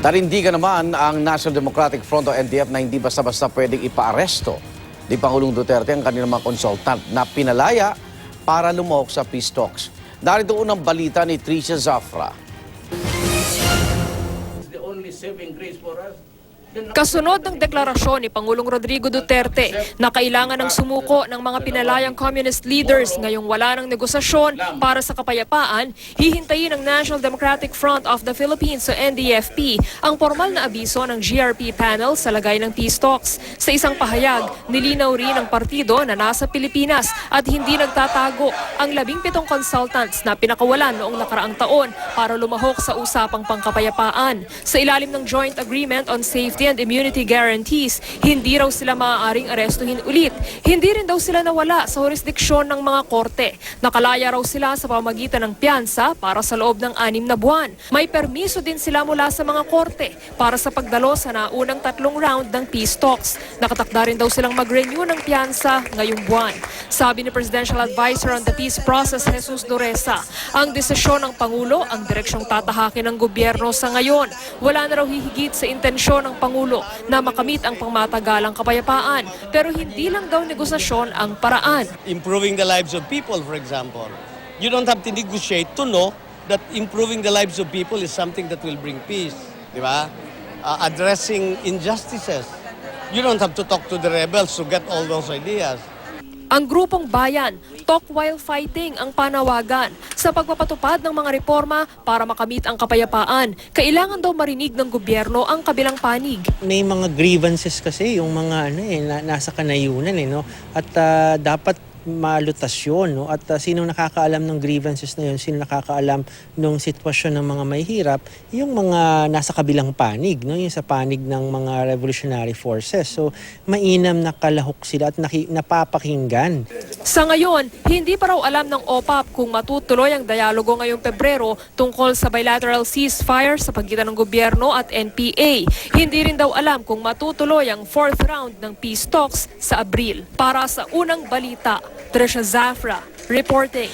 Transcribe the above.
Narindigan naman ang National Democratic Front o NDF na hindi basta-basta pwedeng ipaaresto ni Pangulong Duterte ang kanilang mga consultant na pinalaya para lumahok sa peace talks. Narito unang balita ni Tricia Zafra. Kasunod ng deklarasyon ni Pangulong Rodrigo Duterte na kailangan ng sumuko ng mga pinalayang communist leaders ngayong wala ng negosasyon para sa kapayapaan, hihintayin ng National Democratic Front of the Philippines o NDFP ang formal na abiso ng GRP panel sa lagay ng peace talks. Sa isang pahayag, nilinaw rin ng partido na nasa Pilipinas at hindi nagtatago ang 17 consultants na pinakawalan noong nakaraang taon para lumahok sa usapang pangkapayapaan. Sa ilalim ng Joint Agreement on Safety and Immunity Guarantees, hindi raw sila maaaring arestuhin ulit. Hindi rin daw sila nawala sa jurisdiksyon ng mga korte. Nakalaya raw sila sa pamamagitan ng piyansa para sa loob ng 6 na buwan. May permiso din sila mula sa mga korte para sa pagdalo sa naunang 3 round ng peace talks. Nakatakda rin daw silang mag-renew ng piyansa ngayong buwan. Sabi ni Presidential Advisor on the Peace Process, Jesus Duresa, ang desisyon ng Pangulo ang direksyong tatahakin ng gobyerno sa ngayon. Wala na raw hihigit sa intensyon ng Pangulo na makamit ang pangmatagalang kapayapaan, pero hindi lang daw negosasyon ang paraan. Improving the lives of people, for example. You don't have to negotiate to know that improving the lives of people is something that will bring peace. Di ba? Addressing injustices. You don't have to talk to the rebels to get all those ideas. Ang grupong bayan, talk while fighting ang panawagan sa pagpapatupad ng mga reforma para makamit ang kapayapaan. Kailangan daw marinig ng gobyerno ang kabilang panig. May mga grievances kasi yung mga nasa kanayunan no? At dapat malutasyon, no? At sino nakakaalam ng grievances na yun, sino nakakaalam ng sitwasyon ng mga mahihirap, yung mga nasa kabilang panig, no? Yung sa panig ng mga revolutionary forces. So mainam na kalahok sila at napapakinggan. Sa ngayon, hindi pa raw alam ng OPAP kung matutuloy ang dialogo ngayong Pebrero tungkol sa bilateral ceasefire sa pagitan ng gobyerno at NPA. Hindi rin daw alam kung matutuloy ang 4th round ng peace talks sa Abril. Para sa unang balita, Tricia Zafra reporting.